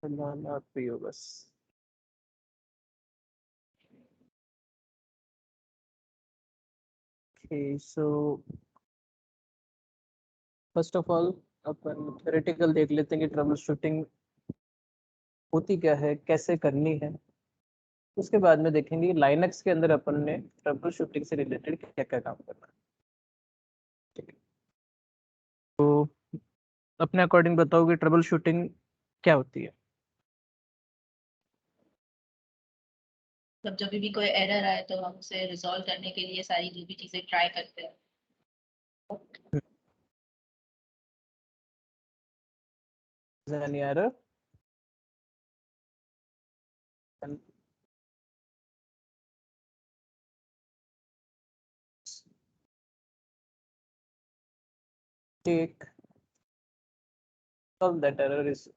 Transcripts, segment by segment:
बनाना पियो बस। Okay, so first of all upon theoretical देख लेते हैं कि ट्रबल शूटिंग होती क्या है, कैसे करनी है। उसके बाद में देखेंगे लाइनक्स के अंदर अपन ने ट्रबल शूटिंग से रिलेटेड क्या क्या काम करना है। ठीक है, तो अपने अकॉर्डिंग बताओ कि ट्रबल शूटिंग क्या होती है। मतलब जब भी कोई एरर आए तो हम उसे रिजॉल्व करने के लिए सारी जो भी चीजें ट्राई करते हैं। Any error? Take solve that error is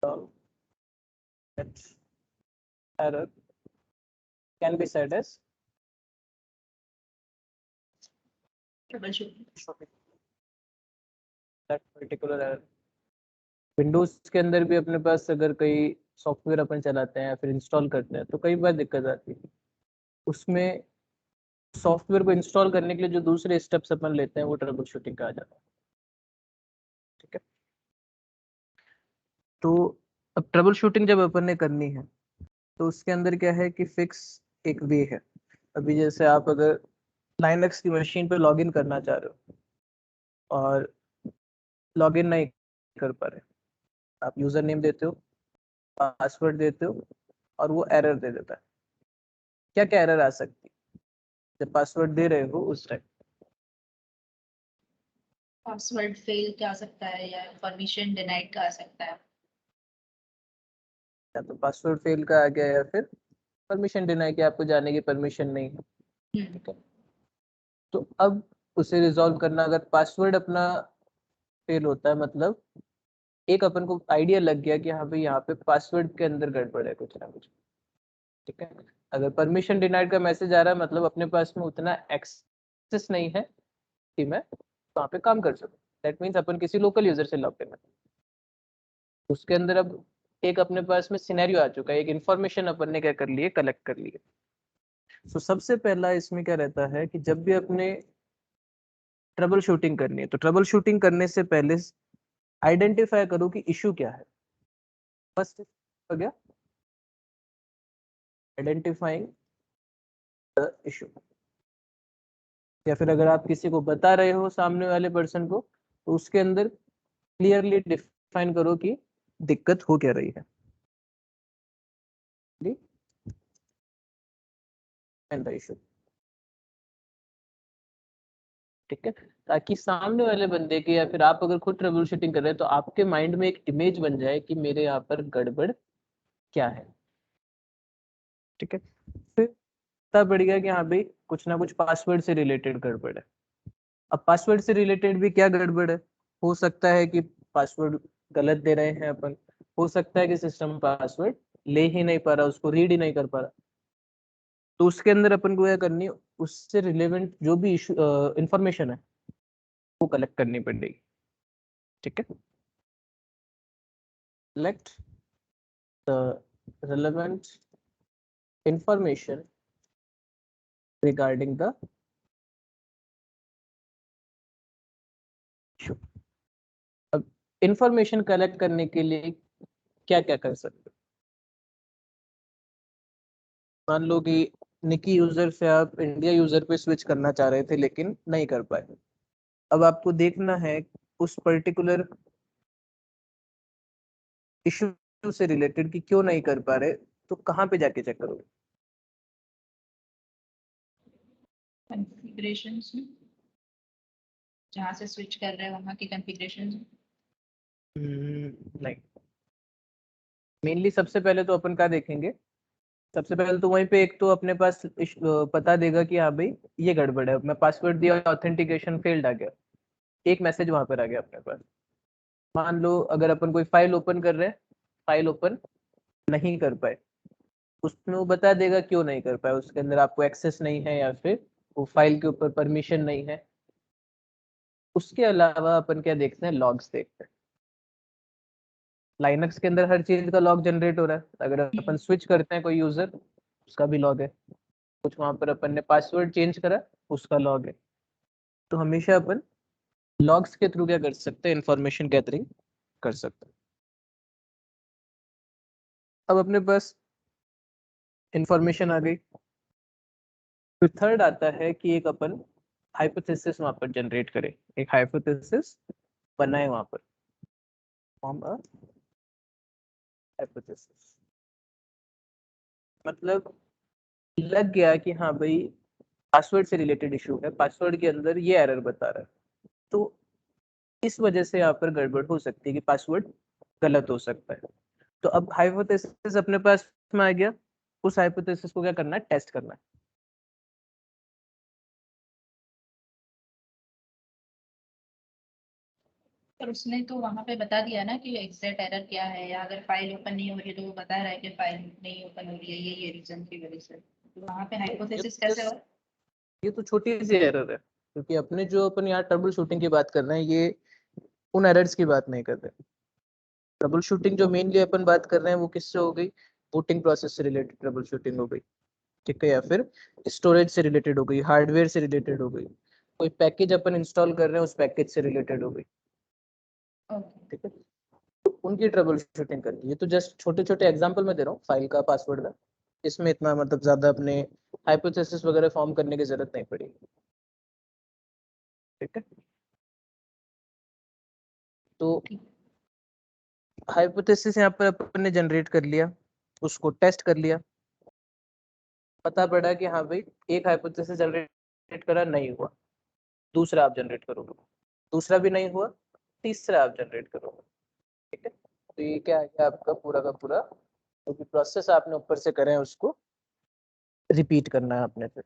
solve that error can be said as trouble shooting. that particular error। Windows के अंदर भी अपने पास अगर कई सॉफ्टवेयर अपन चलाते हैं या फिर इंस्टॉल करते हैं तो कई बार दिक्कत आती है उसमें। सॉफ्टवेयर को इंस्टॉल करने के लिए जो दूसरे स्टेप्स अपन लेते हैं वो ट्रबल शूटिंग कहा जाता है। ठीक है, तो अब ट्रबल शूटिंग जब अपन ने करनी है तो उसके अंदर क्या है कि फिक्स एक वे है। अभी जैसे आप अगर लाइनक्स की मशीन पे लॉगिन करना चाह रहे हो और लॉगिन नहीं कर पा रहे, आप यूजर नेम देते हो, पासवर्ड देते हो और वो एरर दे देता है। क्या क्या एरर आ सकती है जब पासवर्ड दे रहे हो उस टाइम? पासवर्ड फेल क्या आ सकता है या परमिशन डिनाइड का आ सकता है। या तो पासवर्ड फेल का आ गया या फिर परमिशन डिनाई कि आपको जाने की परमिशन नहीं है। ठीक है, तो अब उसे रिजॉल्व करना, अगर पासवर्ड अपना फेल होता है मतलब एक अपन को आइडिया लग गया कि हाँ भाई यहाँ पे पासवर्ड के अंदर गड़बड़ है कुछ ना कुछ। ठीक है, अगर परमिशन डिनाइड का मैसेज आ रहा है मतलब अपने पास में उतना एक्सेस नहीं है कि मैं वहाँ पे काम कर सकूँ। दैट मीन्स अपन किसी लोकल यूजर से लॉग करना, उसके अंदर अब एक अपने पास में सिनेरियो आ चुका है, एक इन्फॉर्मेशन अपन ने क्या कर लिए, कलेक्ट कर लिए। तो सबसे पहला इसमें क्या रहता है कि जब भी अपने ट्रबल शूटिंग करनी है तो ट्रबल शूटिंग करने से पहले आइडेंटिफाई करो कि इशू क्या है। फर्स्ट हो गया आइडेंटिफाइंग द इशू, या फिर अगर आप किसी को बता रहे हो सामने वाले पर्सन को तो उसके अंदर क्लियरली डिफाइन करो कि दिक्कत हो क्या रही है। एंड द इशू, ठीक है, ताकि सामने वाले बंदे के या फिर आप अगर खुद ट्रबल शूटिंग कर रहे हैं तो आपके माइंड में एक इमेज बन जाए कि मेरे यहाँ पर गड़बड़ क्या है। ठीक है, फिर पता पड़ गया कि हाँ भाई कुछ ना कुछ पासवर्ड से रिलेटेड गड़बड़ है। अब पासवर्ड से रिलेटेड भी क्या गड़बड़ है, हो सकता है कि पासवर्ड गलत दे रहे हैं अपन, हो सकता है कि सिस्टम पासवर्ड ले ही नहीं पा रहा, उसको रीड ही नहीं कर पा रहा। तो उसके अंदर अपन को क्या करनी है, उससे रिलेवेंट जो भी इशू इंफॉर्मेशन है वो कलेक्ट करनी पड़ेगी। ठीक है, collect the relevant information regarding the issue। अब इंफॉर्मेशन कलेक्ट करने के लिए क्या क्या कर सकते हो? मान लो कि निकी यूजर से आप इंडिया यूजर पे स्विच करना चाह रहे थे लेकिन नहीं कर पाए। अब आपको देखना है उस पर्टिकुलर इशू से रिलेटेड कि क्यों नहीं कर पा रहे, तो कहाँ पे जाके चेक करोगे? कॉन्फ़िगरेशंस में जहाँ से स्विच कर रहे हैं वहाँ की कॉन्फ़िगरेशंस। नहीं, मेनली सबसे पहले तो अपन क्या देखेंगे, सबसे पहले तो वहीं पे एक तो अपने पास पता देगा कि हाँ भाई ये गड़बड़ है, मैं पासवर्ड दिया ऑथेंटिकेशन फेल्ड आ गया, एक मैसेज वहां पर आ गया अपने पास। मान लो अगर अपन कोई फाइल ओपन कर रहे हैं, फाइल ओपन नहीं कर पाए, उसमें वो बता देगा क्यों नहीं कर पाए, उसके अंदर आपको एक्सेस नहीं है या फिर वो फाइल के ऊपर परमिशन नहीं है। उसके अलावा अपन क्या देखते हैं, लॉग्स देखते हैं। लाइनक्स के अंदर हर चीज का लॉग जनरेट हो रहा है, अगर अपन स्विच करते हैं कोई यूजर, उसका भी लॉग है, कुछ वहां पर अपन ने पासवर्ड चेंज करा, उसका लॉग है। तो हमेशा अपन लॉग्स के थ्रू क्या कर सकते हैं, इंफॉर्मेशन गैदरिंग कर सकते हैं। अब अपने पास इंफॉर्मेशन आ गई, फिर थर्ड आता है कि एक अपन हाइपोथेसिस वहां पर जनरेट करें, एक हाइपोथेसिस बनाए वहां पर, फॉर्म अ हाइपोथेसिस। मतलब लग गया कि हाँ भाई पासवर्ड से रिलेटेड इशू है, पासवर्ड के अंदर ये एरर बता रहा है, तो इस वजह से यहाँ पर गड़बड़ हो सकती है कि पासवर्ड गलत हो सकता है। तो अब हाइपोथेसिस अपने पास में आ गया, उस हाइपोथेसिस को क्या करना है, टेस्ट करना है। पर उसने तो वहां पे बता दिया ना कि एग्जैक्ट एरर क्या है, या अगर फाइल ओपन नहीं हो रही है तो वो बता रहा है कि फाइल नहीं ओपन हो रही है ये रीजन की वजह से, तो वहां पे ये हाइपोथेसिस तो कैसे हो? just ये तो छोटी सी एरर है, क्योंकि अपने जो अपन यहाँ ट्रबल शूटिंग की बात कर रहे हैं, ये उन एरर्स की बात नहीं कर रहे। ट्रबल शूटिंग जो मेनली अपन बात कर रहे हैं वो किससे हो गई, बूटिंग प्रोसेस से रिलेटेड ट्रबल शूटिंग हो गई, ठीक है, या फिर स्टोरेज से रिलेटेड हो गई, हार्डवेयर से रिलेटेड हो गई, कोई पैकेज अपन इंस्टॉल कर रहे हैं उस पैकेज से रिलेटेड हो गई, ओके। ठीक है। तो उनकी ट्रबल शूटिंग करनी है। ये तो जस्ट छोटे छोटे एग्जांपल में दे रहा हूँ फाइल का, पासवर्ड का, इसमें इतना मतलब ज्यादा अपने हाइपोथेसिस वगैरह फॉर्म करने की जरूरत नहीं पड़ी, ठीक है। तो हाइपोथेसिस यहाँ पर अपन ने जनरेट कर लिया, उसको टेस्ट कर लिया, पता पड़ा कि हाँ भाई एक हाइपोथेसिस जनरेट करा, नहीं हुआ, दूसरा आप जनरेट करोगे, दूसरा भी नहीं हुआ, तीसरा आप जनरेट करोगे, ठीक है। तो ये क्या है, आपका पूरा का पूरा जो भी प्रोसेस आपने ऊपर से करे हैं उसको रिपीट करना है आपने फिर,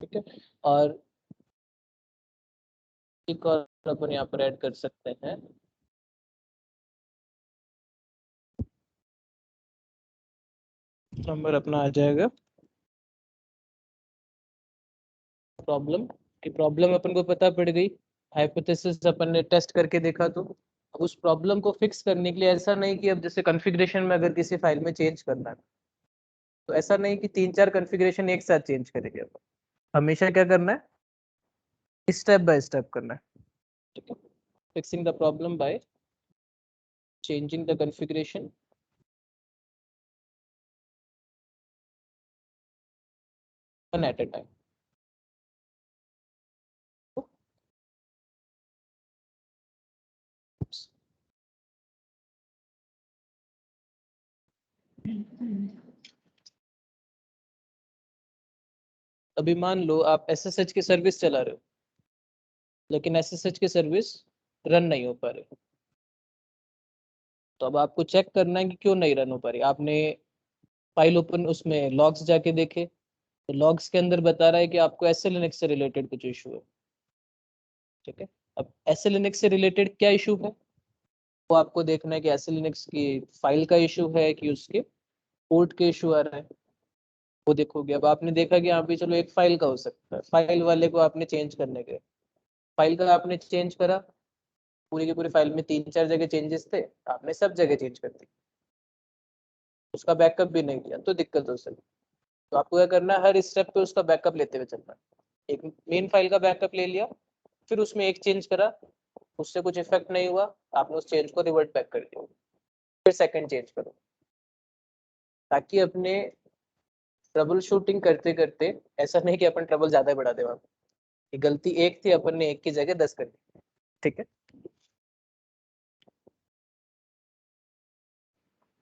ठीक है। और एक और अपन यहाँ पर ऐड कर सकते हैं, नंबर अपना आ जाएगा प्रॉब्लम, की प्रॉब्लम अपन को पता पड़ गई, हाइपोथेसिस अपन ने टेस्ट करके देखा, तो अब उस प्रॉब्लम को फिक्स करने के लिए ऐसा नहीं कि अब जैसे कॉन्फ़िगरेशन में अगर किसी फाइल में चेंज करना है, तो ऐसा नहीं कि 3-4 कॉन्फ़िगरेशन एक साथ चेंज करेंगे अपन, हमेशा क्या करना है, स्टेप बाय स्टेप करना है, ठीक है। Fixing the problem by changing the configuration one at a time. अभी मान लो आप एसएसएच की सर्विस चला रहे हो, लेकिन एसएसएच की सर्विस रन नहीं हो पा रही, तो अब आपको चेक करना है कि क्यों नहीं रन हो पा रही। आपने फाइल ओपन उसमें लॉग्स जाके देखे, तो लॉग्स के अंदर बता रहा है कि आपको एसएलएनएक्स से रिलेटेड कुछ इशू है, ठीक है। अब एसएलएनएक्स से रिलेटेड क्या इशू है, वो आपको देखना है कि एसएलएनएक्स की फाइल का इशू है कि उसके पोर्ट के इशू आ रहा है, वो देखोगे। अब आपने देखा कि यहाँ पे चलो एक फाइल का हो सकता है, फाइल वाले को आपने चेंज करने गए, फाइल का आपने चेंज करा, पूरी की पूरी फाइल में 3-4 जगह चेंजेस थे, आपने सब जगह चेंज कर दी, उसका बैकअप भी नहीं किया, तो दिक्कत हो सकती। तो आपको क्या करना है, हर स्टेप पे उसका बैकअप लेते हुए चलना है। एक मेन फाइल का बैकअप ले लिया, फिर उसमें एक चेंज करा, उससे कुछ इफेक्ट नहीं हुआ, आपने उस चेंज को रिवर्ट बैक कर दिया, फिर सेकंड चेंज करो, ताकि अपने ट्रबल शूटिंग करते करते ऐसा नहीं कि अपन ट्रबल ज्यादा बढ़ा दे वहां पे। गलती एक थी, अपन ने एक की जगह 10 कर दी, ठीक है।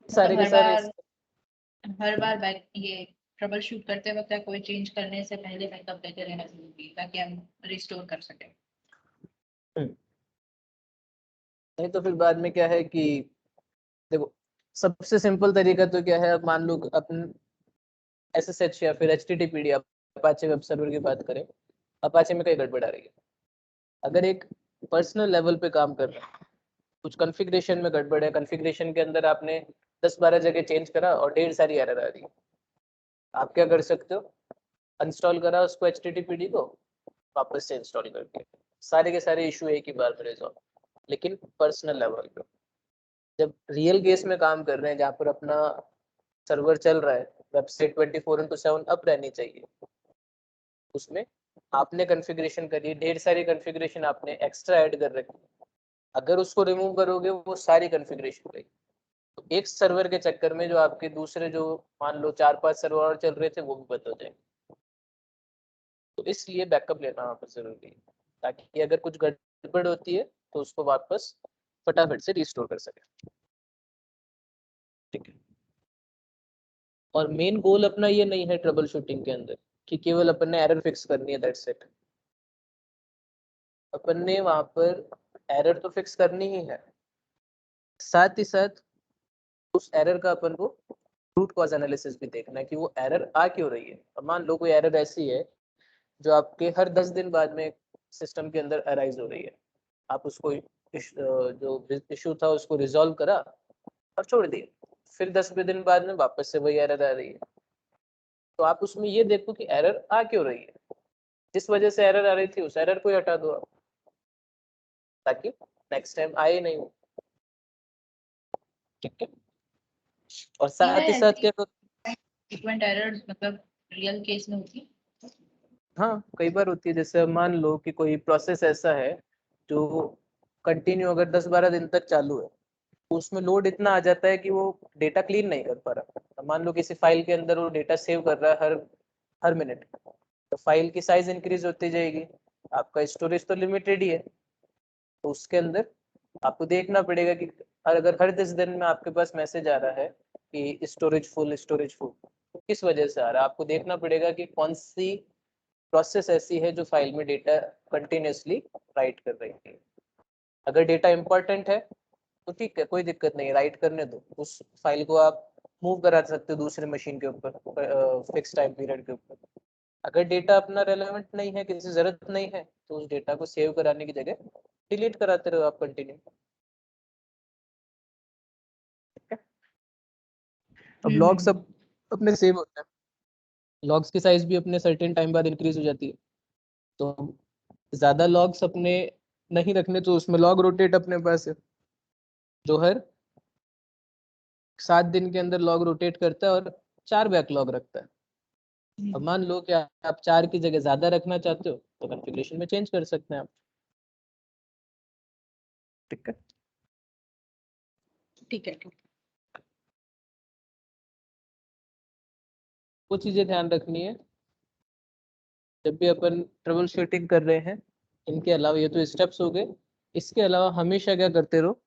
सारे मतलब के सारे हर बार बैक ये ट्रबल शूट करते वक्त या कोई चेंज करने से पहले बैकअप लेते रहना जरूरी है ताकि हम रिस्टोर कर सकें। नहीं तो फिर बाद में क्या है कि देखो, सबसे सिंपल तरीका तो क्या है, अब मान लो अपन एसएसएच या फिर एचटीटीपीडी अपाचे वेब सर्वर की बात करें, अपाचे में कई गड़बड़ आ रही है, अगर एक पर्सनल लेवल पे काम कर रहे हैं, कुछ कॉन्फ़िगरेशन में गड़बड़ है, कॉन्फ़िगरेशन के अंदर आपने 10-12 जगह चेंज करा और ढेर सारी एरर आ रही है, आप क्या कर सकते हो, अनस्टॉल करा उसको एचटीटीपीडी को, वापस से इंस्टॉल करके सारे के सारे इशू एक ही बार में रिजॉल्व, लेकिन पर्सनल लेवल पे। जब रियल केस में काम कर रहे हैं जहाँ पर अपना सर्वर चल रहा है, वेबसाइट 24/7 अप रहनी चाहिए, उसमें आपने कॉन्फ़िगरेशन करी, ढेर सारी कॉन्फ़िगरेशन आपने एक्स्ट्रा ऐड कर रखी, अगर उसको रिमूव करोगे वो सारी कॉन्फ़िगरेशन गई। तो एक सर्वर के चक्कर में जो आपके दूसरे जो मान लो 4-5 सर्वर और चल रहे थे वो भी बंद हो जाएंगे। तो इसलिए बैकअप लेना वहाँ पर जरूरी है, ताकि अगर कुछ गड़बड़ होती है तो उसको वापस फटाफट से रिस्टोर कर सके। ठीक है। और मेन गोल अपना ये नहीं है ट्रबल शूटिंग के अंदर कि केवल अपन ने एरर फिक्स करनी है, दैट्स इट। अपन ने वहां पर एरर तो फिक्स करनी ही है, साथ ही साथ उस एरर का अपन को रूट कॉज एनालिसिस भी देखना है कि वो एरर आ क्यों रही है। अब मान लो कोई एरर ऐसी है जो आपके हर 10 दिन बाद में सिस्टम के अंदर अराइज हो रही है, आप उसको जो इशू था उसको रिजॉल्व करा और छोड़ दिया, फिर 10 दिन बाद में वापस से वही एरर आ रही है। तो आप उसमें ये देखो कि एरर आ क्यों रही है, जिस वजह से एरर आ रही थी उस एरर को ही हटा दो आप, ताकि नेक्स्ट टाइम आए नहीं हो। ठीक है। और साथ ही साथ क्या फ्रीक्वेंट एरर्स मतलब रियल केस में होती है? हाँ, कई बार होती है। जैसे मान लो कि कोई प्रोसेस ऐसा है जो कंटिन्यू अगर 10-12 दिन तक चालू है, तो उसमें लोड इतना आ जाता है कि वो डेटा क्लीन नहीं कर पा रहा। तो मान लो किसी फाइल के अंदर वो डेटा सेव कर रहा है हर हर मिनट, तो फाइल की साइज इंक्रीज होती जाएगी, आपका स्टोरेज तो लिमिटेड ही है, तो उसके अंदर आपको देखना पड़ेगा कि अगर हर 10 दिन में आपके पास मैसेज आ रहा है कि स्टोरेज फुल स्टोरेज फुल, तो किस वजह से आ रहा है, आपको देखना पड़ेगा कि कौन सी प्रोसेस ऐसी है जो फाइल में डेटा कंटिन्यूसली राइट कर रही है। अगर डेटा इंपॉर्टेंट है तो ठीक है, कोई दिक्कत नहीं, राइट करने दो, उस फाइल को आप मूव करा सकते हो दूसरे मशीन के ऊपर फिक्स टाइम पीरियड के ऊपर। अगर डेटा अपना रेलेवेंट नहीं है, किसी जरूरत नहीं है, तो उस डेटा को सेव कराने की जगह डिलीट कराते रहो आप कंटिन्यू। अब लॉग्स अब अपने सेव होते हैं, लॉग्स की साइज भी अपने सर्टेन टाइम बाद इंक्रीज हो जाती है, तो ज्यादा लॉग्स अपने नहीं रखने, तो उसमें लॉग रोटेट अपने पास है जो हर 7 दिन के अंदर लॉग रोटेट करता है और 4 बैकलॉग रखता है। अब मान लो कि आप 4 की जगह ज्यादा रखना चाहते हो तो कॉन्फ़िगरेशन में चेंज कर सकते हैं आप। ठीक है। ठीक है। वो चीजें ध्यान रखनी है जब भी अपन ट्रबल शूटिंग कर रहे हैं। इनके अलावा ये तो स्टेप्स हो गए, इसके अलावा हमेशा क्या करते रहो,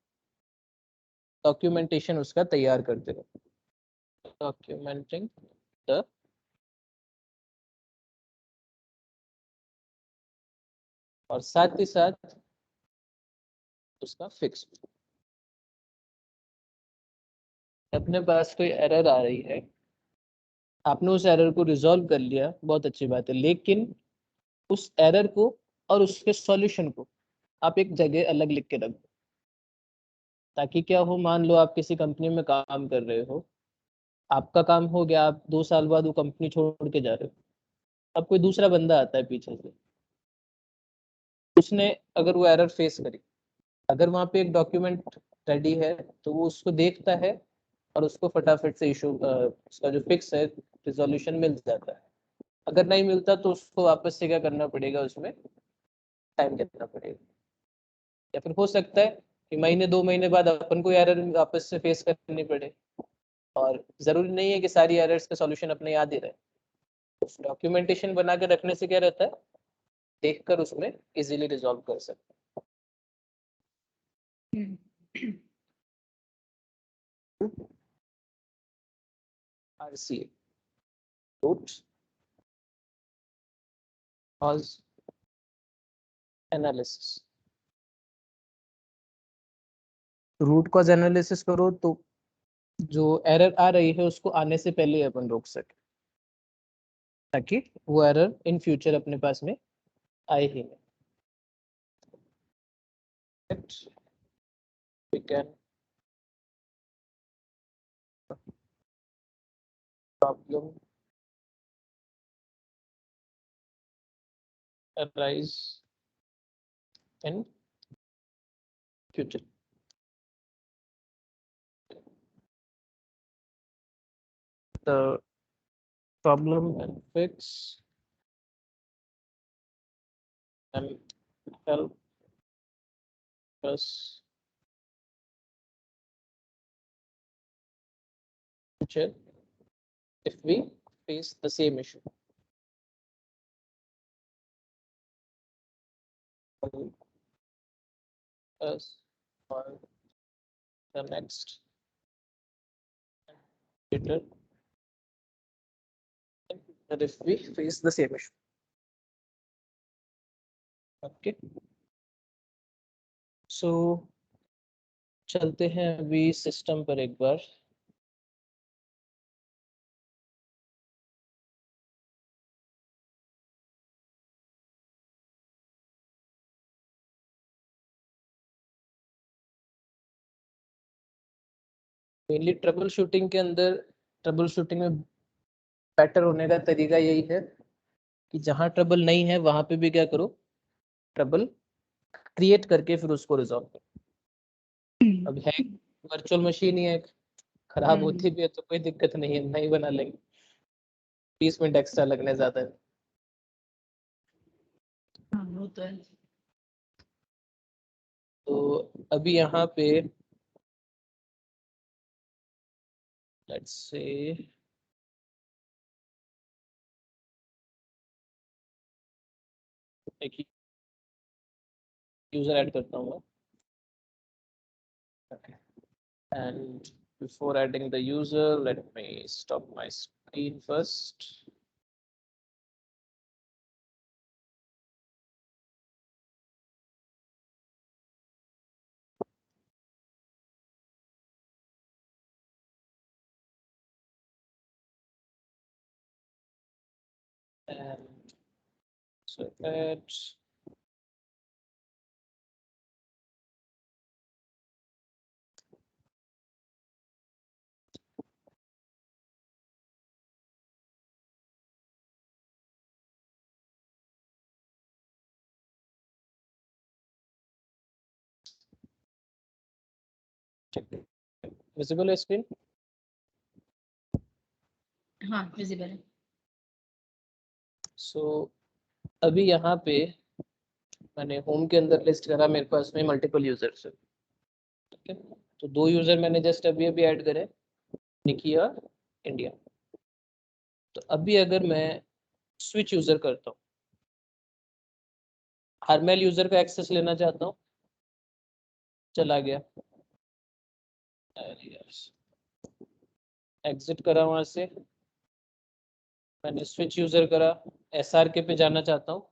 डॉक्यूमेंटेशन उसका तैयार करते रहो, डॉक्यूमेंटिंग द और साथ ही साथ उसका फिक्स। अपने पास कोई एरर आ रही है, आपने उस एरर को रिजॉल्व कर लिया, बहुत अच्छी बात है, लेकिन उस एरर को और उसके सॉल्यूशन को आप एक जगह अलग लिख के रख दो, ताकि क्या हो, मान लो आप किसी कंपनी में काम कर रहे हो, आपका काम हो गया, आप 2 साल बाद वो कंपनी छोड़ के जा रहे हो, अब कोई दूसरा बंदा आता है पीछे से, उसने अगर वो एरर फेस करी, अगर वहाँ पे एक डॉक्यूमेंट रेडी है तो वो उसको देखता है और उसको फटाफट से इशू उसका जो फिक्स है रिजोल्यूशन मिल जाता है। अगर नहीं मिलता तो उसको वापस से क्या करना पड़ेगा, उसमें टाइम देना पड़ेगा, या फिर हो सकता है कि महीने 2 महीने बाद अपन को एरर वापस से फेस करनी पड़े। और जरूरी नहीं है कि सारी एरर्स का सॉल्यूशन अपने याद ही रहे, डॉक्यूमेंटेशन बना के रखने से क्या रहता है, देखकर उसमें इजीली रिजॉल्व कर सकते हम्म। हैं। RCA, root cause analysis. Root cause analysis करो तो जो एरर आ रही है उसको आने से पहले अपन रोक सके, ताकि वो एरर इन फ्यूचर अपने पास में आए ही नहीं। We can problem arise in future. the problem and fix and help us future if we face the same issue. Us for the next later that if we face the same issue. Okay. So चलते हैं अभी system पर एक बार. Mainly trouble shooting के अंदर trouble shooting में better होने का तरीका यही है कि जहां ट्रबल नहीं है वहां पे भी क्या करो, ट्रबल क्रिएट करके फिर उसको रिजॉल्व करो. अब है वर्चुअल मशीन ही है, खराब होती भी है तो कोई दिक्कत नहीं है, नहीं बना लेंगे, 20 मिनट एक्स्ट्रा लगने ज्यादा है. वो तो है. तो अभी यहाँ पे लेट्स से एक यूजर ऐड करता हूँ. Okay. And before adding the user, let me stop my screen first. And so add visible है screen? हाँ विजिबल है. So अभी यहाँ पे मैंने होम के अंदर लिस्ट करा, मेरे पास में मल्टीपल यूजर्स है. ठीक है, तो 2 यूजर मैंने जस्ट अभी अभी ऐड करे, निकी और इंडिया. तो अभी अगर मैं स्विच यूजर करता हूँ, हर मेल यूजर का एक्सेस लेना चाहता हूँ, चला गया, एग्जिट करा वहां से, मैंने स्विच यूजर करा, SRK पे जाना चाहता हूँ,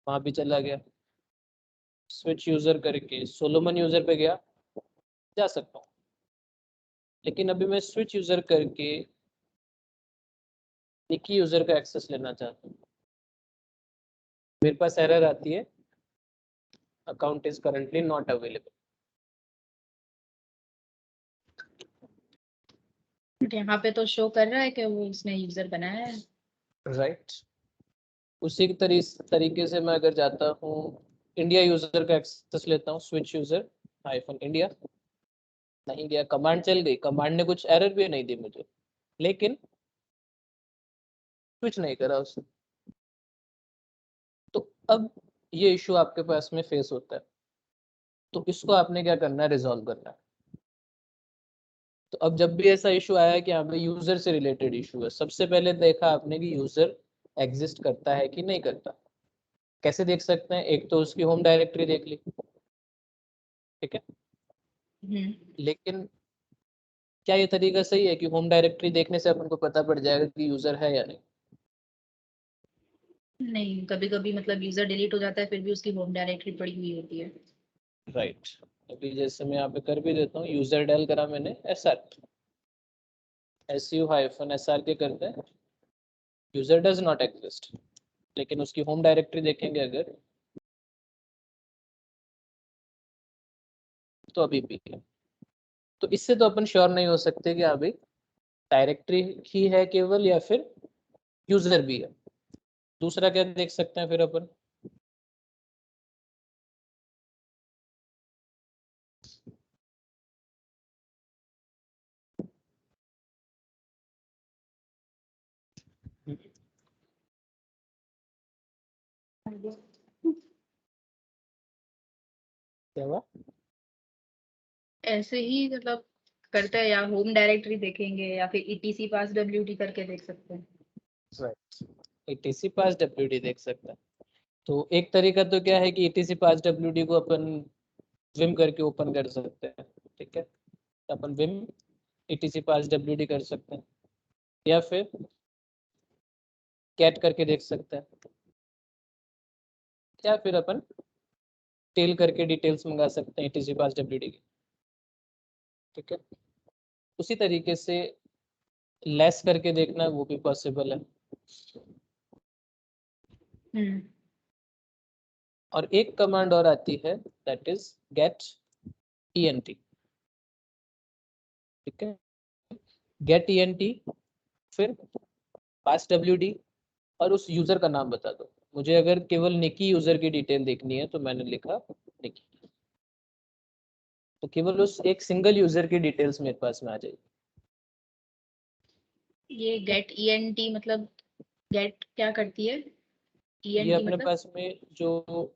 वहां भी चला गया, स्विच यूजर करके सोलोमन यूजर पे गया, जा सकता हूँ. लेकिन अभी मैं स्विच यूजर करके निकी यूजर का एक्सेस लेना चाहता हूँ, मेरे पास एरर आती है, account is currently not available. यहाँ पे तो शो कर रहा है कि वो उसने यूजर बनाया है. राइट. उसी तरीके से मैं अगर जाता हूँ, इंडिया यूजर का एक्सेस लेता हूँ, स्विच यूजर -इंडिया, नहीं गया, कमांड चल गई, कमांड ने कुछ एरर भी नहीं दी मुझे, लेकिन स्विच नहीं करा उसने. तो अब ये इशू आपके पास में फेस होता है, तो इसको आपने क्या करना है, रिजॉल्व करना है. तो अब जब भी ऐसा इशू आया कि यहाँ पे यूजर से रिलेटेड इशू है, सबसे पहले देखा आपने कि यूजर एग्जिस्ट करता है कि नहीं करता. कैसे देख सकते हैं, एक तो उसकी होम डायरेक्टरी देख ली, ठीक है, लेकिन क्या ये तरीका सही है कि होम डायरेक्टरी देखने से अपन को पता पड़ जाएगा कि यूजर है या नहीं? नहीं, कभी कभी मतलब यूजर डिलीट हो जाता है फिर भी उसकी होम डायरेक्टरी पड़ी हुई होती है. राइट. अभी जैसे मैं यहाँ पे कर भी देता हूँ, यूजर डायल करा मैंने SU-SRK करते हैं, यूजर डज नॉट एग्जिस्ट, लेकिन उसकी होम डायरेक्टरी देखेंगे अगर, तो अभी भी है. तो इससे तो अपन श्योर नहीं हो सकते कि अभी डायरेक्टरी ही है केवल या फिर यूजर भी है. दूसरा क्या देख सकते हैं फिर अपन, क्या हुआ? ऐसे ही मतलब करते हैं, या होम डायरेक्टरी देखेंगे या फिर ETC पास WD करके देख सकते हैं। राइट, ETC पास WD देख सकते हैं। तो एक तरीका तो क्या है कि ETC पास WD को अपन विम करके ओपन कर सकते हैं, ठीक है, तो अपन विम ETC पास WD कर सकते हैं, या फिर कैट करके देख सकते हैं, या फिर अपन टेल करके डिटेल्स मंगा सकते हैं ETC पास WD की, ठीक है। उसी तरीके से लेस करके देखना वो भी पॉसिबल है। और एक कमांड और आती है, दैट इज गेट ENT, ठीक है। गेट ENT, फिर पास WD, और उस यूजर का नाम बता दो। मुझे अगर केवल निकी यूजर की डिटेल देखनी है तो मैंने लिखा निकी, तो केवल उस एक सिंगल यूजर की डिटेल्स मेरे पास में आ जाएगी। ये गेट ENT मतलब गेट क्या करती है? ये ENT अपने मतलब पास में जो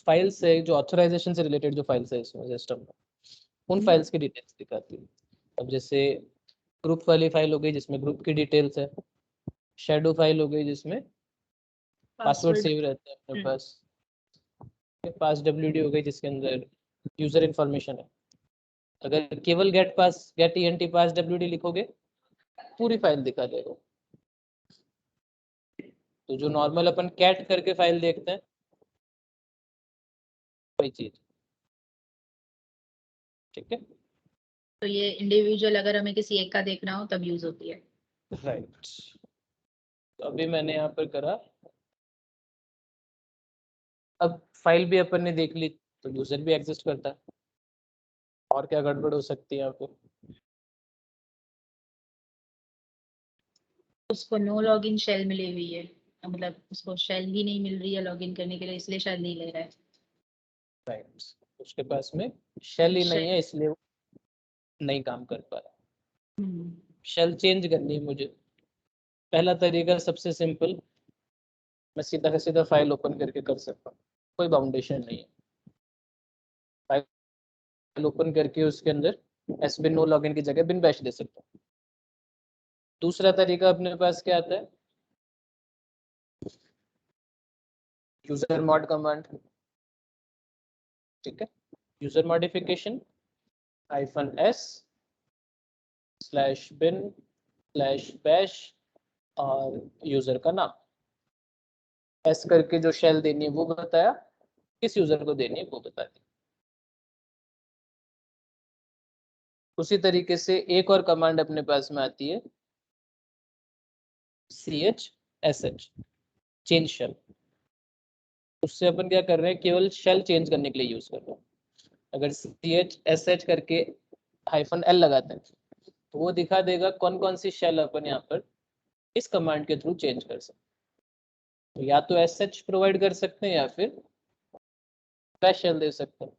फाइल्स है, जो ऑथराइजेशन से रिलेटेड जो फाइल्स है इसमें सिस्टम में, उन फाइल्स की डिटेल्स दिखाती है। अब जैसे ग्रुप वाली फाइल हो गई जिसमें ग्रुप की डिटेल्स है, शेडो फाइल हो गई जिसमें पासवर्ड सेव रहता है अपने पास, पास WD हो गई जिसके अंदर यूजर इंफॉर्मेशन है। अगर केवल गेट ENT पास WD लिखोगे पूरी फाइल दिखा देगा। तो जो नॉर्मल अपन कैट करके फाइल देखते हैं वही चीज, ठीक है। तो ये इंडिविजुअल अगर हमें किसी एक का देखना हो तब यूज होती है। राइट, तो अभी मैंने यहाँ पर करा, अब फाइल भी अपन ने देख ली तो यूजर भी एग्जिस्ट करता है, और क्या गड़बड़ हो सकती है यहाँ पे? उसको नो लॉगिन शेल मिली हुई है, मतलब उसको शेल ही नहीं मिल रही है लॉगिन करने के लिए, इसलिए शायद नहीं ले रहा है। राइट, उसके पास में शेल ही नहीं शेल। है इसलिए वो नहीं काम कर पा रहा। शेल चेंज करनी है मुझे। पहला तरीका सबसे सिंपल, मैं सीधा का सीधा फाइल ओपन करके कर सकता हूँ, कोई बाउंडेशन नहीं है। फाइल ओपन करके उसके अंदर SBIN नो लॉगिन की जगह बिन बैश दे सकता हूँ। दूसरा तरीका अपने पास क्या आता है, यूजर मॉड कमांड, ठीक है। यूजर मॉडिफिकेशन -s/bin/bash और यूजर का नाम, एस करके जो शेल देनी है वो बताया, किस यूजर को देनी है वो बता दी। उसी तरीके से एक और कमांड अपने पास में आती है CHSH, चेंज शेल। उससे अपन क्या कर रहे हैं, केवल शेल चेंज करने के लिए यूज कर रहे हैं। अगर CHSH करके -L लगाते हैं तो वो दिखा देगा कौन कौन सी शेल अपन यहाँ पर इस कमांड के थ्रू चेंज कर सकते हैं। तो या तो SH प्रोवाइड कर सकते हैं या फिर बैश शेल दे सकते हैं।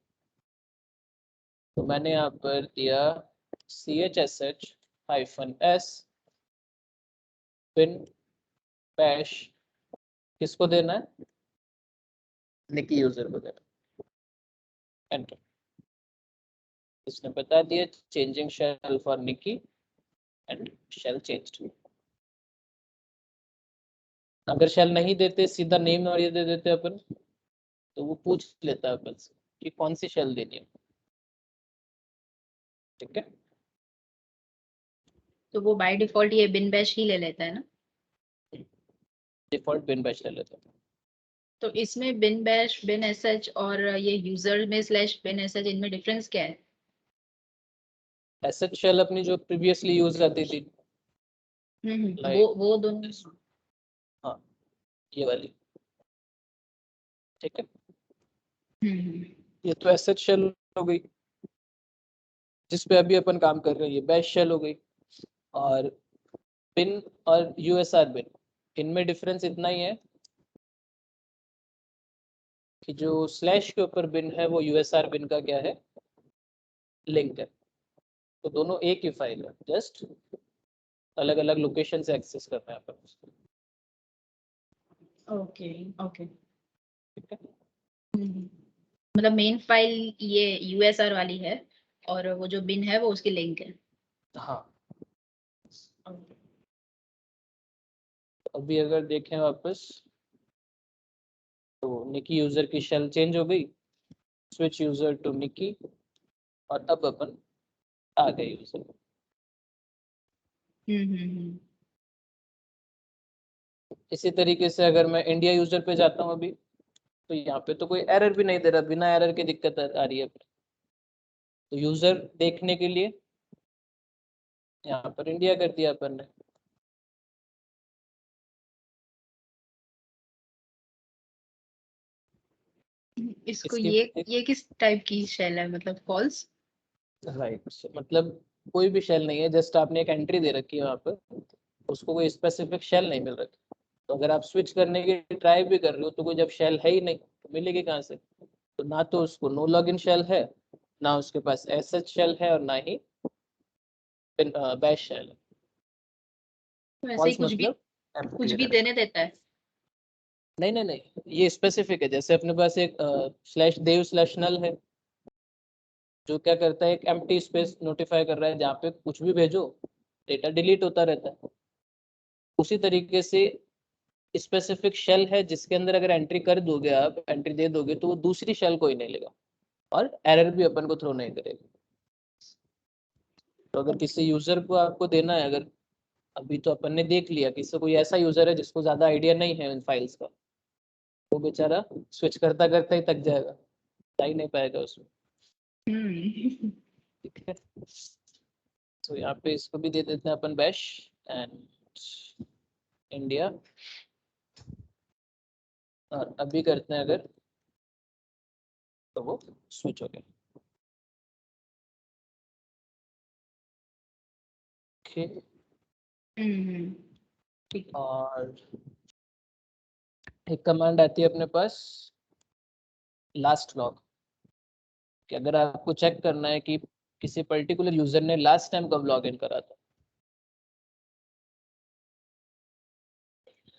तो मैंने यहाँ पर दिया CHSH-S bin bash, किसको देना है, निकी यूजर को देना, एंटर। इसने बता दिया changing shell for Nikki and shell changed. अगर शेल नहीं देते, सीधा नेम और ये दे देते अपन, तो वो पूछ लेता है अपन से कि कौन सी शेल देनी है, ठीक है। तो वो बाय डिफॉल्ट ये बिन बैश ही ले लेता है ना? डिफॉल्ट बिन बैश ले लेता है। तो इसमें बिन बैश, बिन SH और ये यूजर में /bin SH, इनमें डिफरेंस क्या है? SH शेल अपनी जो प्रीवियसली यूज आती थी, लाइक वो दोनों। हाँ ये वाली, ठीक है। ये तो SH शेल हो गई जिस पे अभी अपन काम कर रहे हैं, ये बैश शेल हो गई। और बिन और USR बिन, इनमें डिफरेंस इतना ही है कि जो स्लैश के ऊपर बिन है वो USR बिन का क्या है, लिंक है। तो दोनों एक ही फाइल है, जस्ट अलग अलग लोकेशन से एक्सेस करना है अपन। Okay okay. ठीक है। मतलब मेन फाइल ये यूएसआर वाली है और वो जो बिन है वो उसकी लिंक है। हाँ, अभी अगर देखें वापस तो निकी यूजर की शेल चेंज हो गई, स्विच यूजर टू निकी, और अब अपन आ गए यूजर। इसी तरीके से अगर मैं इंडिया यूजर पे जाता हूँ अभी, तो यहाँ पे तो कोई एरर भी नहीं दे रहा, बिना एरर के दिक्कत आ रही है। तो यूजर देखने के लिए यहाँ पर इंडिया कर दिया अपन ने। इसको इसके ये किस टाइप की शेल है, मतलब फॉल्स? राइट, मतलब कोई भी शेल नहीं है, जस्ट आपने एक एंट्री दे रखी है वहाँ पर, उसको कोई स्पेसिफिक शेल नहीं मिल रखी। तो अगर आप स्विच करने की ट्राई भी कर रहे हो तो कोई जब शेल है ही नहीं तो मिलेगी कहाँ से? तो ना तो उसको नो लॉगिन शेल है, ना उसके पास एसएच शेल है, और ना ही बैश शेल है। तो ऐसे ही फॉल्स मतलब कुछ एम्प्टी भी एरर। देने देता है? नहीं नहीं नहीं, ये स्पेसिफिक है। जैसे अपने पास एक स्लैश देव स्लैश नल है, जो क्या करता है, एक एम्प्टी स्पेस नोटिफाई कर रहा है, जहाँ पे कुछ भी भेजो डेटा डिलीट होता रहता है। उसी तरीके से स्पेसिफिक शेल है, जिसके अंदर अगर एंट्री कर दोगे, आप एंट्री दे दोगे, तो वो दूसरी शेल कोई नहीं लेगा और एरर भी अपन को थ्रो नहीं करेगा। तो अगर किसी यूजर को आपको देना है, अगर अभी तो अपन ने देख लिया किसी कोई ऐसा यूजर है जिसको ज्यादा आइडिया नहीं है इन फाइल्स का, वो बेचारा स्विच करता करता ही थक जाएगा, जा ही नहीं पाएगा उसमें। ठीक है, तो यहाँ पे इसको भी दे देते हैं अपन बैश एंड इंडिया, और अभी करते हैं अगर, तो वो स्विच हो गया। ठीक, और एक कमांड आती है अपने पास लास्ट लॉग, कि अगर आपको चेक करना है कि किसी पर्टिकुलर यूजर ने लास्ट टाइम कब लॉग इन करा था,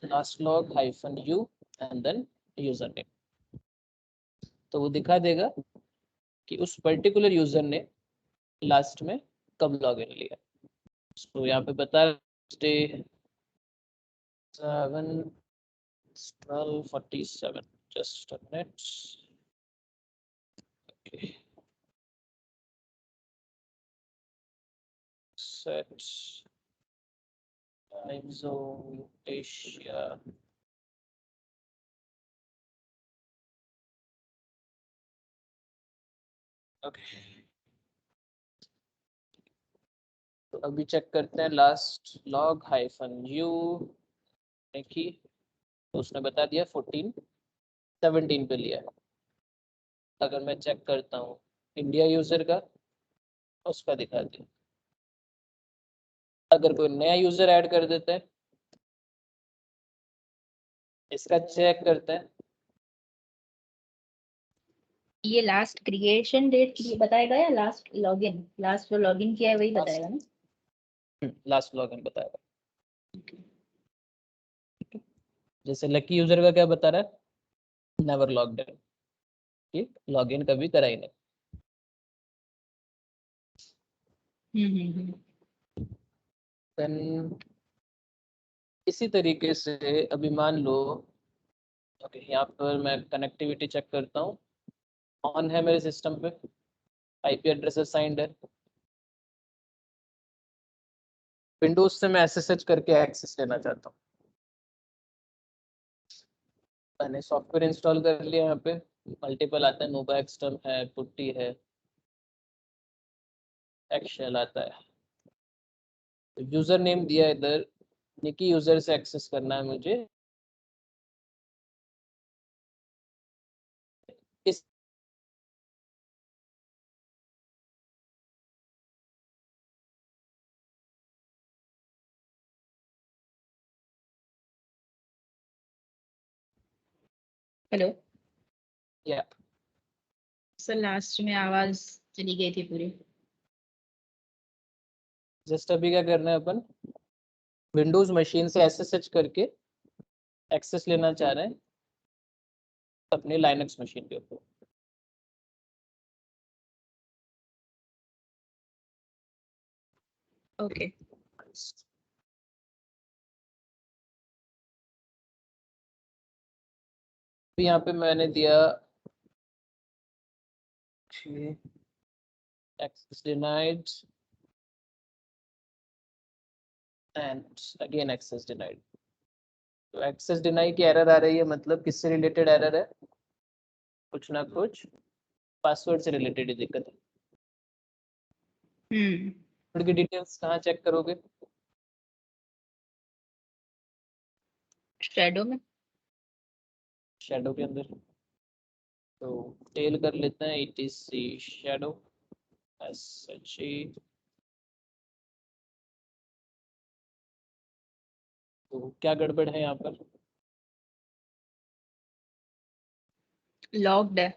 last log -u and then user name, तो वो दिखा देगा कि उस पर्टिकुलर यूजर ने लास्ट में कब लॉग इन लिया। तो यहाँ पे बता day 7/12/47, just a minute. Set time zone Asia, okay. तो अभी चेक करते हैं लास्ट लॉग -u की, तो उसने बता दिया 14/17 पे लिया है। अगर मैं चेक करता हूँ इंडिया यूजर का, उसका दिखा दिया। अगर कोई नया यूजर ऐड कर देता है, इसका चेक करते हैं। ये लास्ट क्रिएशन डेट बताएगा या लास्ट लॉगिन? लास्ट जो लॉगिन किया है वही बताएगा ना? लास्ट लॉगिन बताएगा। जैसे लकी यूजर का क्या बता रहा है, नेवर लॉग्ड इन, कि लॉगिन कभी करा ही नहीं। देन इसी तरीके से अभी मान लो, ओके, यहाँ पर मैं कनेक्टिविटी चेक करता हूँ, ऑन है मेरे सिस्टम पे, आईपी एड्रेस असाइंड है। विंडोज से मैं एसएसएच करके एक्सेस लेना चाहता हूँ। मैंने सॉफ्टवेयर इंस्टॉल कर लिया, यहाँ पे मल्टीपल आता है, नोवा एक्सटर्म है, पुट्टी है, एक्सेल आता है। तो यूजर नेम दिया इधर, निकी यूजर से एक्सेस करना है मुझे। इस हेलो या सर, लास्ट में आवाज चली गई थी पूरी। जस्ट अभी क्या करना है, अपन विंडोज मशीन से एसएसएच करके एक्सेस लेना चाह रहे हैं अपने लाइनक्स मशीन के ऊपर। ओके यहाँ पे मैंने दिया access denied and again access denied। तो एक्सेस डिनाई की एरर आ रही है, मतलब किससे रिलेटेड एरर है? कुछ ना कुछ पासवर्ड से रिलेटेड ही दिक्कत है। पासवर्ड की डिटेल्स कहाँ चेक करोगे? शैडो में। शैडो के अंदर तो टेल कर लेते हैं etc शैडो sh। तो क्या गड़बड़ है यहाँ पर? लॉक्ड है।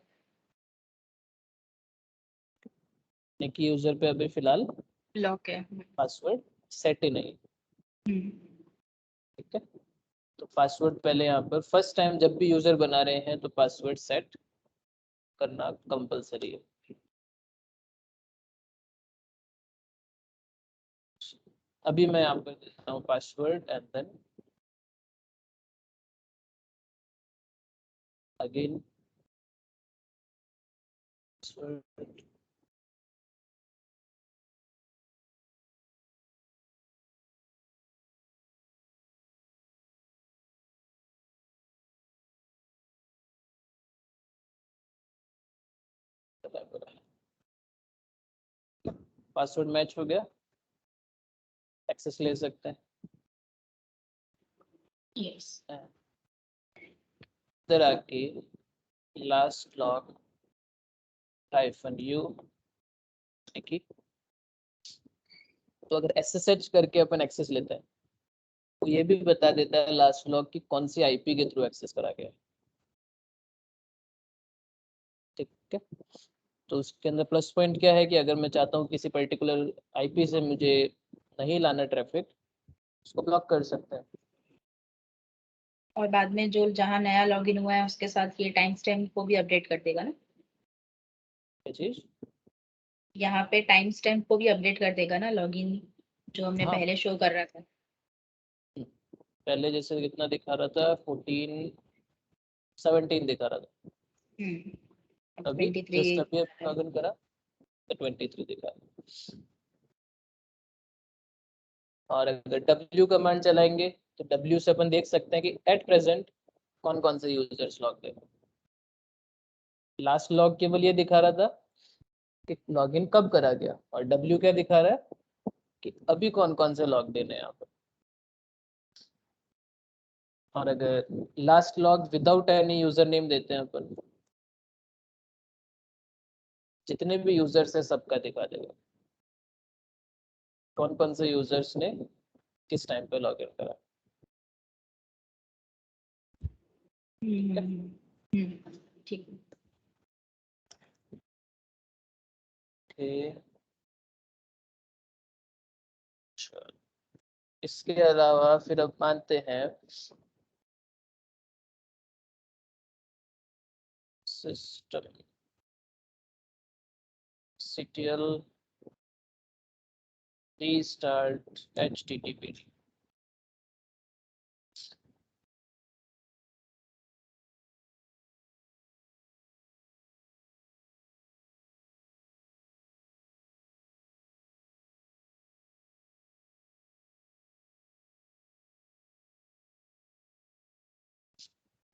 निकी यूजर पे अभी फिलहाल लॉक है। पासवर्ड सेट ही नहीं, ठीक है। तो पासवर्ड पहले यहाँ पर फर्स्ट टाइम जब भी यूजर बना रहे हैं तो पासवर्ड सेट करना कंपलसरी है। अभी मैं यहाँ पर देता हूँ password and then again password. Password match हो गया, एक्सेस ले सकते हैं। यस इधर आके लास्ट लॉग -u देखिए, तो अगर SSH करके अपन एक्सेस लेते हैं तो ये भी बता देता है लास्ट लॉग की कौन सी IP के थ्रू एक्सेस करा गया है, ठीक है। तो उसके अंदर प्लस पॉइंट क्या है कि अगर मैं चाहता हूँ किसी पर्टिकुलर IP से मुझे नहीं लाना ट्रैफिक, उसको ब्लॉक कर सकते हैं। और बाद में जो जहाँ नया लॉगिन हुआ है उसके साथ ये टाइम स्टैम्प को भी अपडेट कर देगा ना? क्या चीज? यहाँ पे टाइम स्टैम्प को भी अपडेट कर देगा ना, लॉगिन जो हमने हाँ, पहले शो कर रहा था। पहले जैसे कितना दिखा रहा था 14 17 दिखा रहा था, अभी 23 जस्ट अभी लॉगिन करा तो 23 दिखा रहा है। और अगर W कमांड चलाएंगे तो W से अपन देख सकते हैं कि एट प्रेजेंट कौन कौन से यूजर्स लॉग है। लास्ट लॉग केवल ये दिखा रहा था कि लॉगिन कब करा गया, और W क्या दिखा रहा है कि अभी कौन कौन से लॉग देने हैं यहाँ पर। और अगर last log without any user name देते हैं अपन, जितने भी यूजर्स है सबका दिखा देगा कौन कौन से यूजर्स ने किस टाइम पे लॉगिन करा। ठीक है। इसके अलावा फिर अब मानते हैं सिस्टम CTL restart HTTP।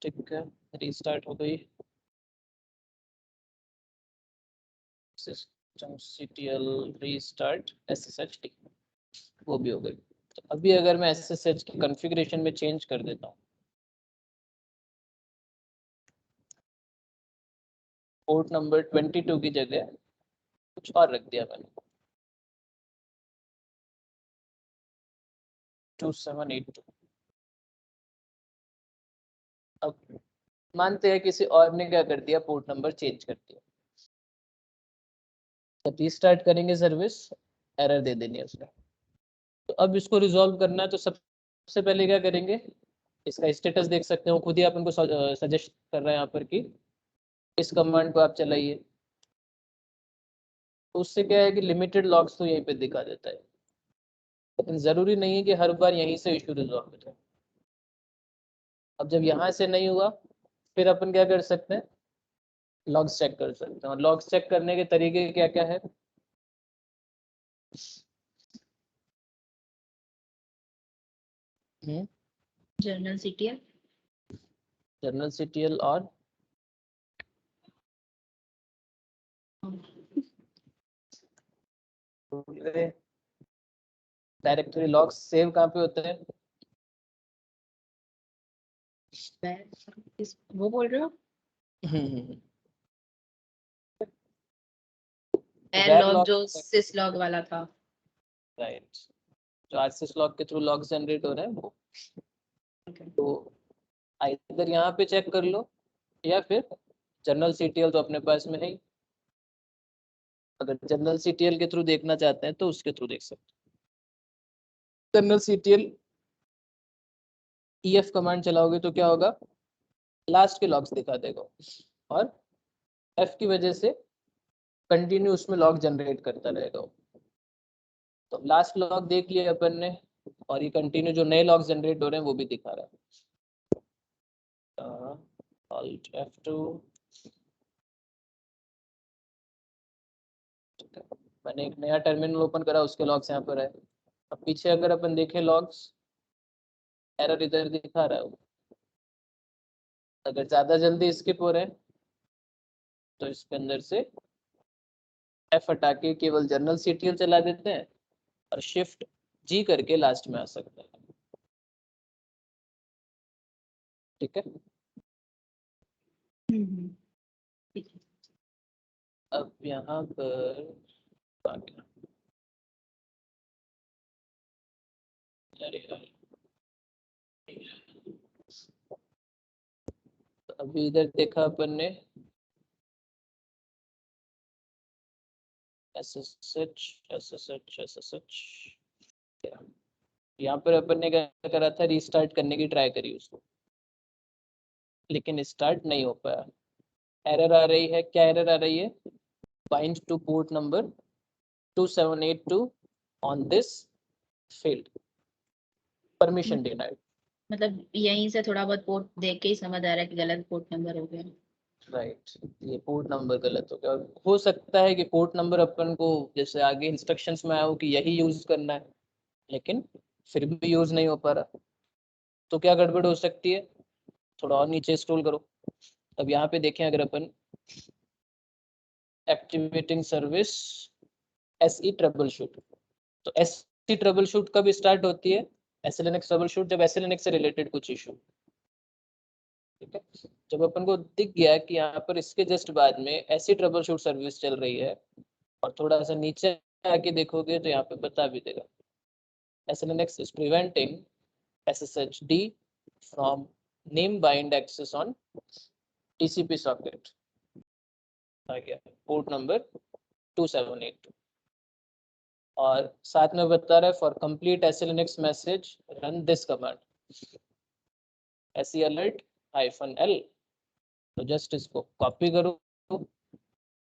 ठीक है, रीस्टार्ट हो गई सिस्टम CTL रीस्टार्ट SSH, वो भी हो गई। तो अभी अगर मैं SSH की कॉन्फ़िगरेशन में चेंज कर देता हूँ, पोर्ट नंबर 22 की जगह कुछ और रख दिया मैंने 2782। अब मानते हैं किसी और ने क्या कर दिया, पोर्ट नंबर चेंज कर दिया, जब रीस्टार्ट करेंगे सर्विस एरर दे देनी है उसने। तो अब इसको रिजॉल्व करना है तो सबसे पहले क्या करेंगे, इसका स्टेटस देख सकते हो, खुद ही आप उनको सजेस्ट कर रहे हैं यहाँ पर कि इस कमांड को आप चलाइए। तो उससे क्या है कि लिमिटेड लॉग्स तो यहीं पे दिखा देता है, लेकिन ज़रूरी नहीं है कि हर बार यहीं से इशू रिजॉल्व हो जाए। अब जब यहाँ से नहीं हुआ फिर अपन क्या कर सकते हैं, लॉग्स चेक कर सकते हैं। और लॉग्स चेक करने के तरीके क्या क्या है, जर्नल सीटीएल, जनरल सीटीएल और डायरेक्टरी लॉग्स सेव कहाँ पे होते हैं? वो बोल रहे हो? एयर लॉग जो सिस लॉग वाला था। राइट, जो आरसिस लॉग के थ्रू लॉग जनरेट हो रहे हैं वो। तो इधर यहाँ पे चेक कर लो या फिर जनरल सीटीएल तो अपने पास में है ही। अगर जनरल सीटीएल के थ्रू देखना चाहते हैं तो उसके थ्रू देख सकते हैं। जनरल सीटीएल ef कमांड चलाओगे तो क्या होगा, लास्ट के लॉग्स दिखा देगा और f की वजह से कंटिन्यू उसमें लॉग जनरेट करता रहेगा। तो लास्ट लॉग देख लिया अपन ने, और ये कंटिन्यू जो नए लॉग्स जनरेट हो रहे हैं वो भी दिखा रहा है। Alt F2, मैंने एक नया टर्मिनल ओपन करा, उसके लॉग्स यहाँ पर है। अब पीछे अगर अपन देखें लॉग्स, एरर इधर दिखा रहा है। अगर ज़्यादा जल्दी स्किप हो रहे हैं तो इसके अंदर से F हटा के केवल जनरल सीटीएल चला देते हैं और शिफ्ट G करके लास्ट में आ सकते हैं। ठीक है, ठीक है। अब यहाँ पर अभी इधर देखा अपन ने SSH यहाँ पर अपन ने क्या करा था, रीस्टार्ट करने की ट्राई करी उसको, लेकिन स्टार्ट नहीं हो पाया। एरर आ रही है, क्या एरर आ रही है, bind two port number 2782 on this field, permission denied. मतलब यहीं से थोड़ा बहुत पोर्ट देख के ही समझ आ रहा है कि गलत पोर्ट नंबर हो गया। राइट, ये पोर्ट नंबर गलत हो गया। और हो सकता है कि पोर्ट नंबर अपन को जैसे आगे इंस्ट्रक्शंस में आया हो कि यही यूज करना है, लेकिन फिर भी यूज नहीं हो पा रहा। तो क्या गड़बड़ हो सकती है, थोड़ा और नीचे स्क्रॉल करो। अब यहाँ पे देखें, अगर अपन activating service SE troubleshoot, तो SE ट्रबल शूट कब स्टार्ट होती है, SLNX ट्रबल शूट जब SLNX से रिलेटेड कुछ इशू। ठीक है, जब अपन को दिख गया कि यहाँ पर इसके जस्ट बाद में ऐसी ट्रबल शूट सर्विस चल रही है, और थोड़ा सा नीचे आके देखोगे तो यहाँ पे बता भी देगा SLNX is preventing SSHD from name bind access on TCP socket। आ गया पोर्ट नंबर 2782, और साथ में बता रहा है for complete SLNX message run this command SE alert -L। तो जस्ट इसको कॉपी करो,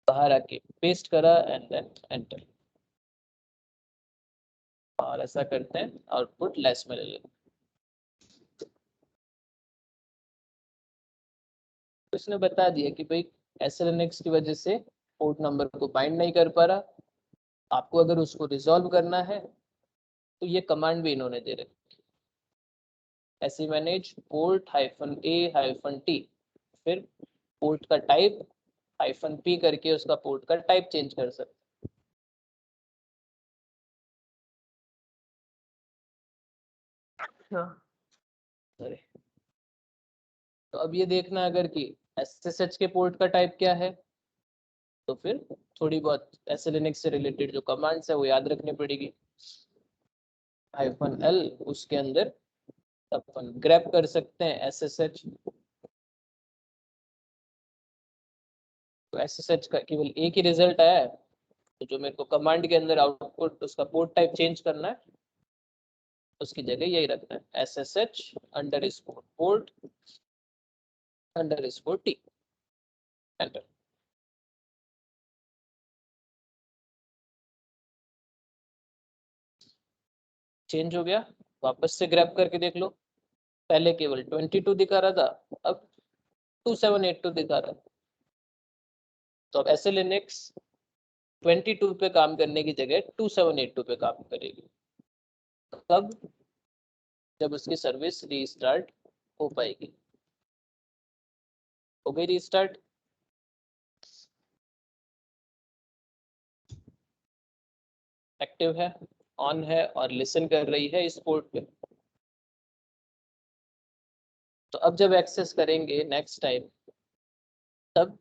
बाहर आके पेस्ट करा एंड देन एंटर, और ऐसा करते हैं आउटपुट लेस में ले लेते। तो इसने बता दिया कि भाई SLNX की वजह से पोर्ट नंबर को बाइंड नहीं कर पा रहा। आपको अगर उसको रिजॉल्व करना है तो ये कमांड भी इन्होंने दे रखी, SE मैनेज पोर्ट -A-T, फिर पोर्ट का टाइप -P करके उसका पोर्ट का टाइप चेंज कर सकते। सॉरी, तो अब ये देखना अगर कि SSH के पोर्ट का टाइप क्या है, तो फिर थोड़ी बहुत SLNX से रिलेटेड जो कमांड्स है वो याद रखनी पड़ेगी। -L, उसके अंदर अपन ग्रैब कर सकते हैं SSH। तो SSH का केवल एक ही रिजल्ट आया है, तो जो मेरे को कमांड के अंदर आउटपुट उसका पोर्ट टाइप चेंज करना है, उसकी जगह यही रखना है SSH_port_t एंटर। चेंज हो गया, वापस से ग्रैब करके देख लो, पहले केवल 22 दिखा रहा था, अब 2782 दिखा रहा है। तो अब ऐसे लिनक्स 22 पे काम करने की जगह 2782 पे काम करेगी। कब? जब उसकी सर्विस रीस्टार्ट हो पाएगी। हो गई रीस्टार्ट, एक्टिव है, ऑन है और लिसन कर रही है इस पोर्ट पे। तो अब जब एक्सेस करेंगे नेक्स्ट टाइम, तब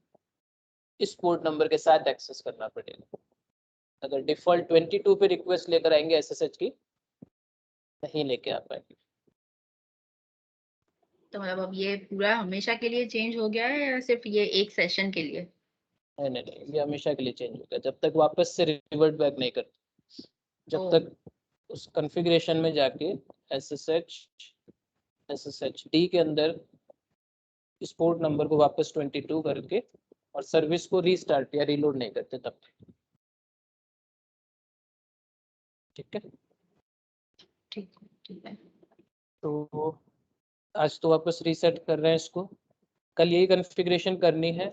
इस पोर्ट नंबर के साथ एक्सेस करना पड़ेगा। अगर डिफॉल्ट 22 पे रिक्वेस्ट लेकर आएंगे SSH की, नहीं लेके आ पाएंगे। तो मतलब अब ये पूरा हमेशा के लिए चेंज हो गया है या सिर्फ ये एक सेशन के लिए? नहीं नहीं नहीं, ये हमेशा के लिए चेंज होगा जब तक वापस से रिवर्ट बैक नहीं करते। जब तक उस कॉन्फ़िगरेशन में जाके SSHD के अंदर इस पोर्ट नंबर को वापस 22 करके और सर्विस को रीस्टार्ट या रीलोड नहीं करते तब तक। ठीक है, ठीक है। तो आज तो वापस रीसेट कर रहे हैं इसको, कल यही कॉन्फ़िगरेशन करनी है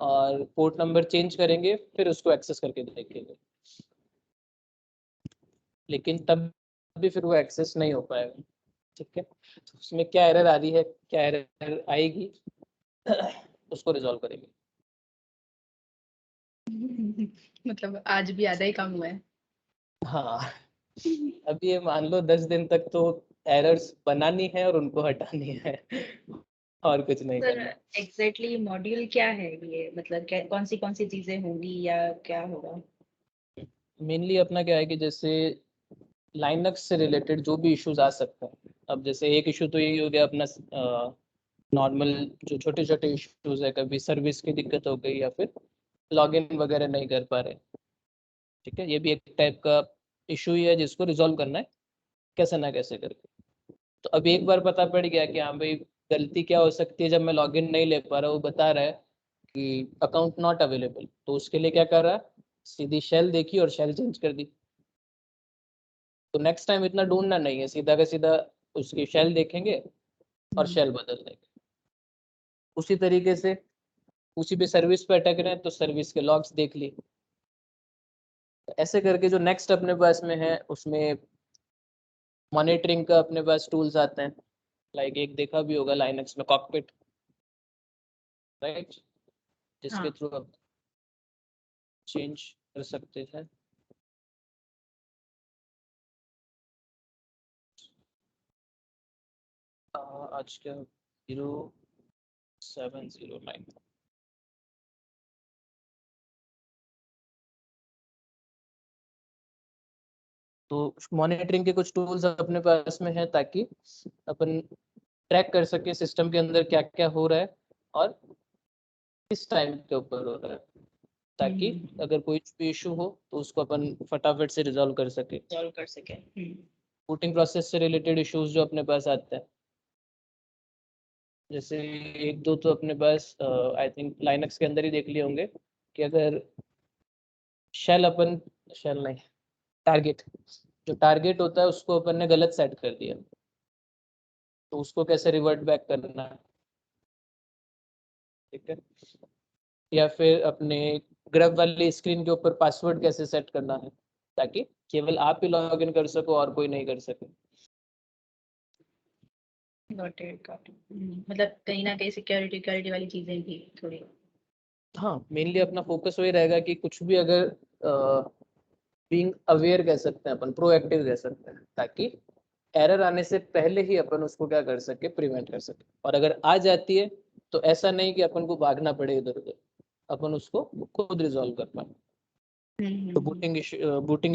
और पोर्ट नंबर चेंज करेंगे, फिर उसको एक्सेस करके देखेंगे। लेकिन तब भी फिर वो एक्सेस नहीं हो पाएगा। ठीक है, तो उसमें क्या एरर आ रही है, क्या एरर आएगी, उसको रिजॉल्व करेंगे। मतलब आज भी आधा ही काम हुआ है। हाँ, अभी ये मान लो 10 दिन तक तो एरर्स बनानी है और उनको हटानी है और कुछ नहीं सर करना। एग्जैक्टली मॉड्यूल क्या है ये, मतलब कौन सी चीजें होंगी या क्या होगा? मेनली अपना क्या है कि जैसे लाइनक्स से रिलेटेड जो भी इश्यूज आ सकते हैं, अब जैसे एक इशू तो यही हो गया अपना नॉर्मल जो छोटे छोटे इश्यूज है, कभी सर्विस की दिक्कत हो गई या फिर लॉगिन वगैरह नहीं कर पा रहे। ठीक है, ये भी एक टाइप का इशू ही है जिसको रिजॉल्व करना है कैसे ना कैसे करके। तो अब एक बार पता पड़ गया कि हाँ भाई गलती क्या हो सकती है, जब मैं लॉगिन नहीं ले पा रहा, वो बता रहा है कि अकाउंट नॉट अवेलेबल, तो उसके लिए क्या कर रहा है, सीधी शेल देखी और शेल चेंज कर दी। तो नेक्स्ट टाइम इतना ढूंढना नहीं है, सीधा का सीधा उसकी शेल देखेंगे और शेल बदल देंगे। उसी तरीके से उसी पे सर्विस पे अटक रहे हैं तो सर्विस के लॉग्स देख ली। ऐसे करके जो नेक्स्ट अपने पास में है उसमें मॉनिटरिंग का अपने पास टूल्स आते हैं, लाइक एक देखा भी होगा लाइनक्स में कॉकपिट, राइट, जिसके थ्रू आप चेंज कर सकते हैं। आज क्या 0709। तो मॉनिटरिंग के कुछ टूल्स अपने पास में है ताकि अपन ट्रैक कर सके सिस्टम के अंदर क्या क्या हो रहा है और किस टाइम के ऊपर हो रहा है, ताकि अगर कोई भी इशू हो तो उसको अपन फटाफट से रिजॉल्व कर सके। बूटिंग प्रोसेस से रिलेटेड इश्यूज जो अपने पास आते हैं, जैसे एक दो तो अपने पास आई थिंक लाइनक्स के अंदर ही देख लिए होंगे कि अगर शेल नहीं, टारगेट, जो टारगेट होता है उसको अपन ने गलत सेट कर दिया, तो उसको कैसे रिवर्ट बैक करना है। ठीक है, या फिर अपने ग्रब वाली स्क्रीन के ऊपर पासवर्ड कैसे सेट करना है ताकि केवल आप ही लॉग इन कर सको और कोई नहीं कर सके। Got it. मतलब कहीं ना कहीं सिक्योरिटी वाली चीजें भी थोड़ी। हाँ, मेनली अपना फोकस वही रहेगा कि कुछ भी अगर बीइंग अवेयर कह सकते हैं अपन, प्रोएक्टिव कह सकते हैं, ताकि एरर आने से पहले ही अपन उसको क्या कर सके, प्रिवेंट कर सके। और अगर आ जाती है तो ऐसा नहीं कि अपन को भागना पड़े इधर उधर, अपन उसको खुद रिजॉल्व कर पाए। तो बूटिंग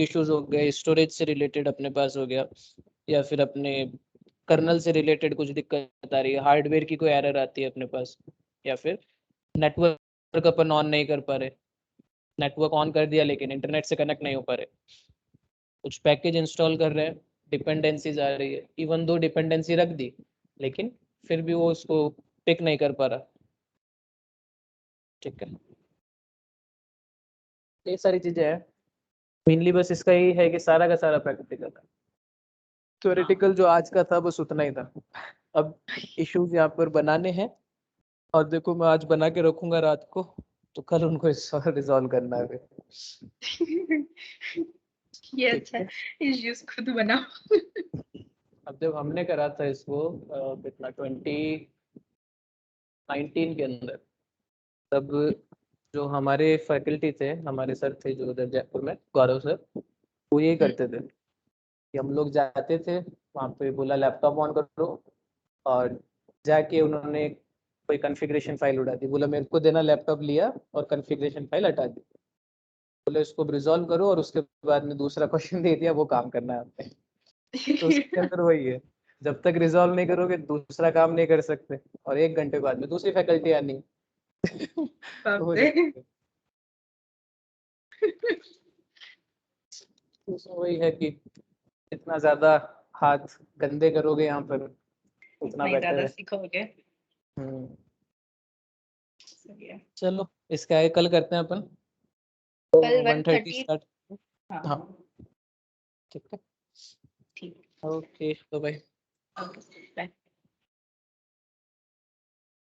इश्यूज हो गए, स्टोरेज से रिलेटेड अपने पास हो गया, या फिर अपने कर्नल से रिलेटेड कुछ दिक्कत आ रही है, हार्डवेयर की कोई एरर आती है अपने पास, या फिर नेटवर्क अपन ऑन नहीं कर पा रहे, नेटवर्क ऑन कर दिया लेकिन इंटरनेट से कनेक्ट नहीं हो पा रहे, कुछ पैकेज इंस्टॉल कर रहे हैं डिपेंडेंसीज आ रही है, इवन दो डिपेंडेंसी रख दी लेकिन फिर भी वो उसको पिक नहीं कर पा रहा। ठीक है, ये सारी चीजें हैं। मेनली बस इसका ही है कि सारा का सारा प्रैक्टिकल है, थ्योरेटिकल जो आज का था बस उतना ही था। अब इश्यूज यहाँ पर बनाने हैं और देखो मैं आज बना के रखूंगा रात को, तो कल उनको रिजॉल्व करना है। ये अच्छा, इश्यूज खुद बनाओ। अब जब हमने करा था इसको कितना 2019 के अंदर, तब जो हमारे फैकल्टी थे, हमारे सर थे जो उधर जयपुर में, गौरव सर, वो यही करते थे कि हम लोग जाते थे वहाँ पे, बोला लैपटॉप ऑन करो, और जाके उन्होंने कोई कॉन्फ़िगरेशन फाइल उड़ा दी, बोला मेरे को देना, लैपटॉप लिया और कॉन्फ़िगरेशन फाइल हटा दी, बोले इसको रिजॉल्व करो और उसके बाद में दूसरा क्वेश्चन दे दिया, वो काम करना है आपने। तो उसके अंदर वही है, जब तक रिजॉल्व नहीं करोगे दूसरा काम नहीं कर सकते, और 1 घंटे बाद में दूसरी फैकल्टी आनी तो हो जाएगा। तो वही है कि इतना ज्यादा हाथ गंदे करोगे यहाँ पर उतना नहीं बेटर ज्यादा है। सीखोगे। चलो इसका है कल करते हैं अपन, कल 1:30 1:30। स्टार्ट। हाँ हाँ ठीक है, ठीक। Okay bye. Okay bye.